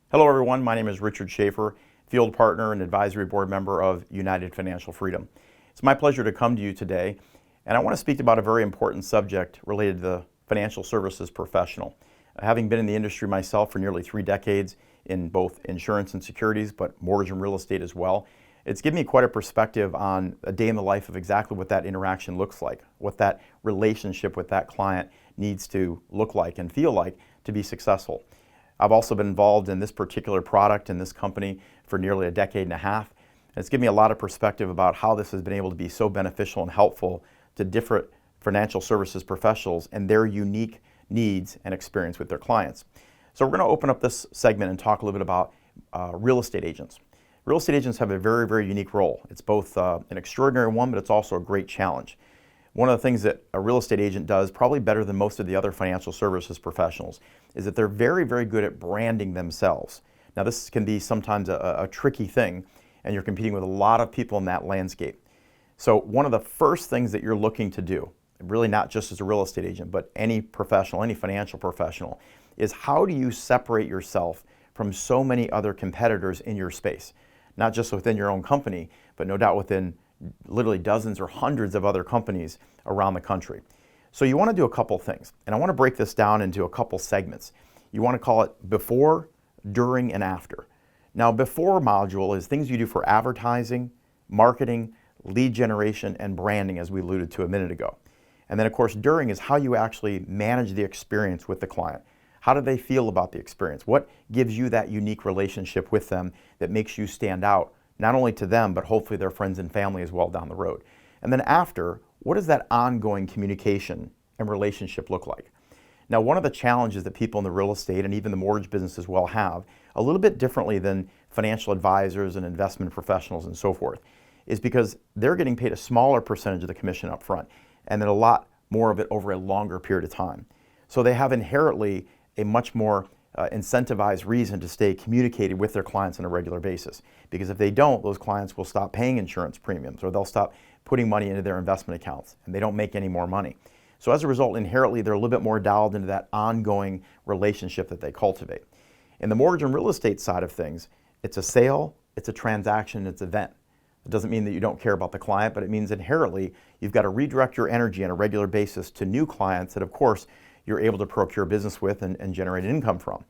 Hello everyone, my name is Richard Schaefer, Field Partner and Advisory Board Member of United Financial Freedom. It's my pleasure to come to you today, and I want to speak about a very important subject related to the financial services professional. Having been in the industry myself for nearly 3 decades in both insurance and securities, but mortgage and real estate as well, it's given me quite a perspective on a day in the life of exactly what that interaction looks like, what that relationship with that client needs to look like and feel like to be successful. I've also been involved in this particular product and this company for nearly a decade and a half. And it's given me a lot of perspective about how this has been able to be so beneficial and helpful to different financial services professionals and their unique needs and experience with their clients. So we're going to open up this segment and talk a little bit about real estate agents. Real estate agents have a very, very unique role. It's both an extraordinary one, but it's also a great challenge. One of the things that a real estate agent does, probably better than most of the other financial services professionals, is that they're very, very good at branding themselves. Now, this can be sometimes a tricky thing, and you're competing with a lot of people in that landscape. So one of the first things that you're looking to do, really not just as a real estate agent, but any professional, any financial professional, is how do you separate yourself from so many other competitors in your space? Not just within your own company, but no doubt within literally dozens or hundreds of other companies around the country. So you want to do a couple things, and I want to break this down into a couple segments. You want to call it before, during, and after. Now, before module is things you do for advertising, marketing, lead generation, and branding, as we alluded to a minute ago. And then, of course, during is how you actually manage the experience with the client. How do they feel about the experience? What gives you that unique relationship with them that makes you stand out, not only to them, but hopefully their friends and family as well down the road? And then after, what does that ongoing communication and relationship look like? Now, one of the challenges that people in the real estate and even the mortgage business as well have, a little bit differently than financial advisors and investment professionals and so forth, is because they're getting paid a smaller percentage of the commission up front and then a lot more of it over a longer period of time. So they have inherently a much more incentivized reason to stay communicated with their clients on a regular basis. Because if they don't, those clients will stop paying insurance premiums or they'll stop putting money into their investment accounts and they don't make any more money. So as a result, inherently, they're a little bit more dialed into that ongoing relationship that they cultivate. In the mortgage and real estate side of things, it's a sale, it's a transaction, it's an event. It doesn't mean that you don't care about the client, but it means inherently you've got to redirect your energy on a regular basis to new clients that, of course, you're able to procure business with and generate income from.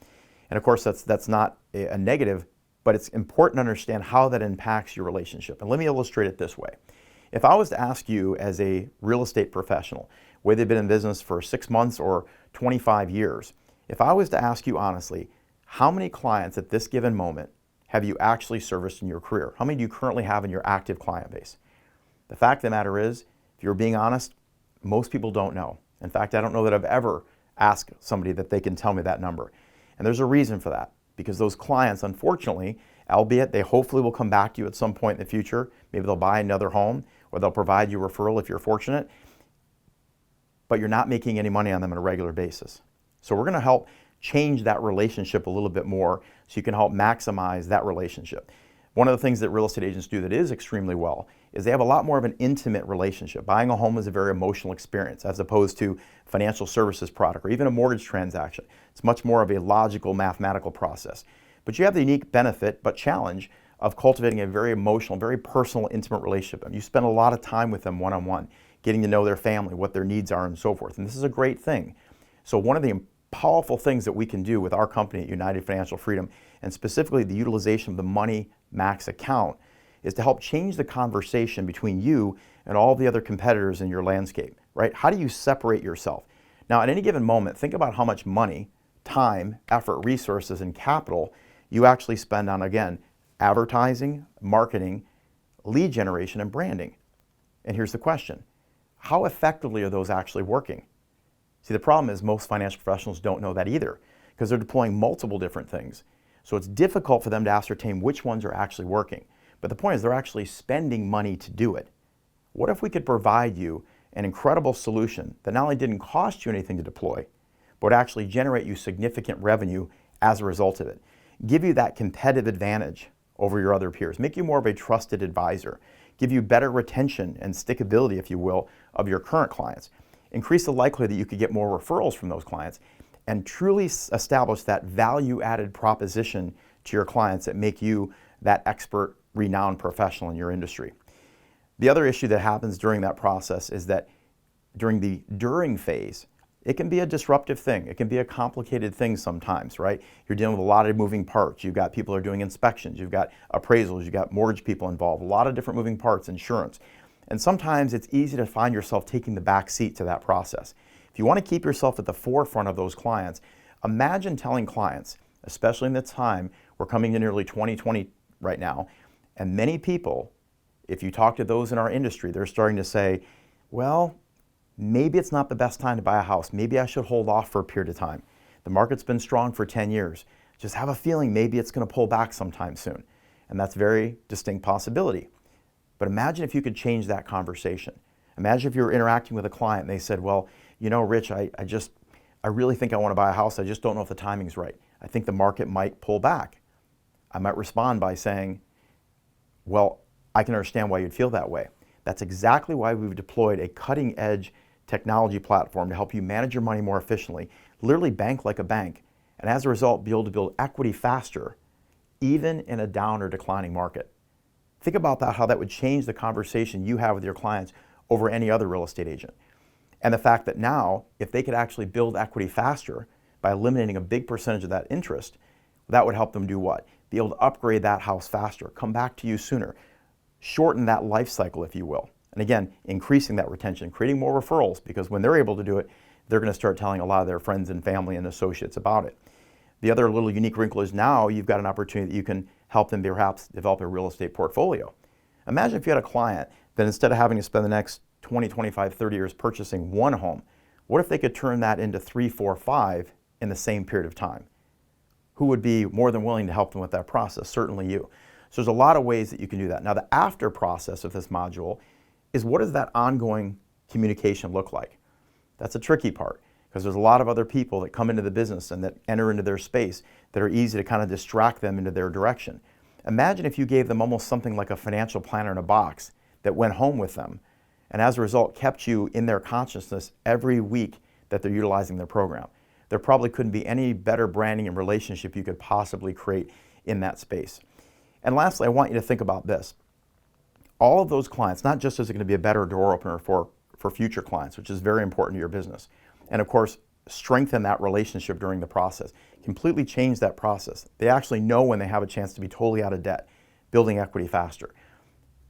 And of course, that's not a negative, but it's important to understand how that impacts your relationship. And let me illustrate it this way. If I was to ask you as a real estate professional, whether they've been in business for 6 months or 25 years, if I was to ask you honestly, how many clients at this given moment have you actually serviced in your career? How many do you currently have in your active client base? The fact of the matter is, if you're being honest, most people don't know. In fact, I don't know that I've ever asked somebody that they can tell me that number. And there's a reason for that, because those clients, unfortunately, albeit they hopefully will come back to you at some point in the future, maybe they'll buy another home or they'll provide you a referral if you're fortunate, but you're not making any money on them on a regular basis. So we're going to help change that relationship a little bit more so you can help maximize that relationship. One of the things that real estate agents do that is extremely well is they have a lot more of an intimate relationship. Buying a home is a very emotional experience as opposed to financial services product or even a mortgage transaction. It's much more of a logical, mathematical process. But you have the unique benefit, but challenge, of cultivating a very emotional, very personal, intimate relationship. You spend a lot of time with them one-on-one, getting to know their family, what their needs are, and so forth. And this is a great thing. So one of the powerful things that we can do with our company at United Financial Freedom, and specifically the utilization of the Money Max account, is to help change the conversation between you and all the other competitors in your landscape, right? How do you separate yourself? Now, at any given moment, think about how much money, time, effort, resources, and capital you actually spend on, again, advertising, marketing, lead generation, and branding. And here's the question. How effectively are those actually working? See, the problem is most financial professionals don't know that either because they're deploying multiple different things. So it's difficult for them to ascertain which ones are actually working. But the point is they're actually spending money to do it. What if we could provide you an incredible solution that not only didn't cost you anything to deploy, but would actually generate you significant revenue as a result of it? Give you that competitive advantage over your other peers. Make you more of a trusted advisor. Give you better retention and stickability, if you will, of your current clients. Increase the likelihood that you could get more referrals from those clients. and truly establish that value-added proposition to your clients that make you that expert, renowned professional in your industry. The other issue that happens during that process is that during the phase, it can be a disruptive thing. It can be a complicated thing sometimes, right? You're dealing with a lot of moving parts. You've got people who are doing inspections. You've got appraisals. You've got mortgage people involved. A lot of different moving parts, insurance. And sometimes it's easy to find yourself taking the back seat to that process. If you want to keep yourself at the forefront of those clients, imagine telling clients, especially in the time, we're coming in early 2020 right now, and many people, if you talk to those in our industry, they're starting to say, well, maybe it's not the best time to buy a house. Maybe I should hold off for a period of time. The market's been strong for 10 years. Just have a feeling maybe it's going to pull back sometime soon. And that's a very distinct possibility. But imagine if you could change that conversation. Imagine if you were interacting with a client and they said, well, you know, Rich, I really think I want to buy a house. I just don't know if the timing's right. I think the market might pull back. I might respond by saying, well, I can understand why you'd feel that way. That's exactly why we've deployed a cutting-edge technology platform to help you manage your money more efficiently, literally bank like a bank, and as a result, be able to build equity faster, even in a down or declining market. Think about that, how that would change the conversation you have with your clients over any other real estate agent. And the fact that now, if they could actually build equity faster by eliminating a big percentage of that interest, that would help them do what? Be able to upgrade that house faster, come back to you sooner, shorten that life cycle, if you will. And again, increasing that retention, creating more referrals, because when they're able to do it, they're going to start telling a lot of their friends and family and associates about it. The other little unique wrinkle is now you've got an opportunity that you can help them perhaps develop a real estate portfolio. Imagine if you had a client that instead of having to spend the next 20, 25, 30 years purchasing one home, what if they could turn that into 3, 4, 5 in the same period of time? Who would be more than willing to help them with that process? Certainly you. So there's a lot of ways that you can do that. Now the after process of this module is, what does that ongoing communication look like? That's a tricky part, because there's a lot of other people that come into the business and that enter into their space that are easy to kind of distract them into their direction. Imagine if you gave them almost something like a financial planner in a box that went home with them, and as a result kept you in their consciousness every week that they're utilizing their program. There probably couldn't be any better branding and relationship you could possibly create in that space. And lastly, I want you to think about this. All of those clients, not just is it going to be a better door opener for future clients, which is very important to your business, and of course, strengthen that relationship during the process, completely change that process. They actually know when they have a chance to be totally out of debt, building equity faster.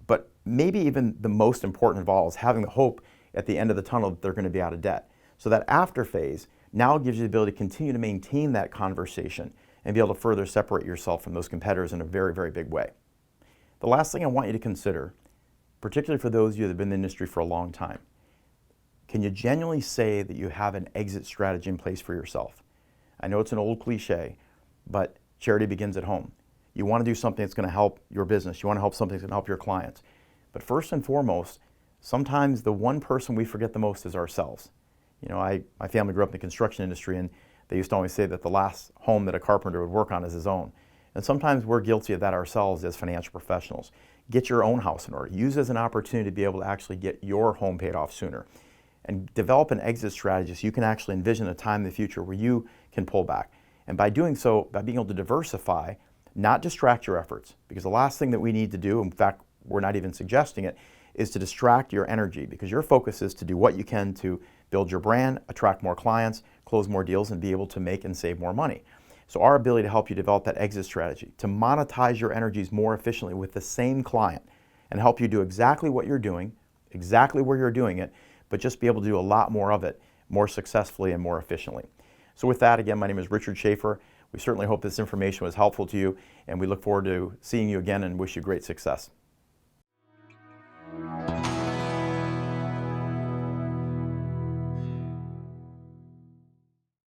But maybe even the most important of all is having the hope at the end of the tunnel that they're going to be out of debt. So that after phase now gives you the ability to continue to maintain that conversation and be able to further separate yourself from those competitors in a very, very big way. The last thing I want you to consider, particularly for those of you that have been in the industry for a long time, can you genuinely say that you have an exit strategy in place for yourself? I know it's an old cliche, but charity begins at home. You want to do something that's going to help your business. You want to help something that's going to help your clients. But first and foremost, sometimes the one person we forget the most is ourselves. You know, my family grew up in the construction industry, and they used to always say that the last home that a carpenter would work on is his own. And sometimes we're guilty of that ourselves as financial professionals. Get your own house in order. Use it as an opportunity to be able to actually get your home paid off sooner. And develop an exit strategy so you can actually envision a time in the future where you can pull back. And by doing so, by being able to diversify, not distract your efforts. Because the last thing that we need to do, in fact, we're not even suggesting it, is to distract your energy, because your focus is to do what you can to build your brand, attract more clients, close more deals, and be able to make and save more money. So our ability to help you develop that exit strategy, to monetize your energies more efficiently with the same client, and help you do exactly what you're doing, exactly where you're doing it, but just be able to do a lot more of it more successfully and more efficiently. So with that, again, my name is Richard Schaefer. We certainly hope this information was helpful to you, and we look forward to seeing you again and wish you great success.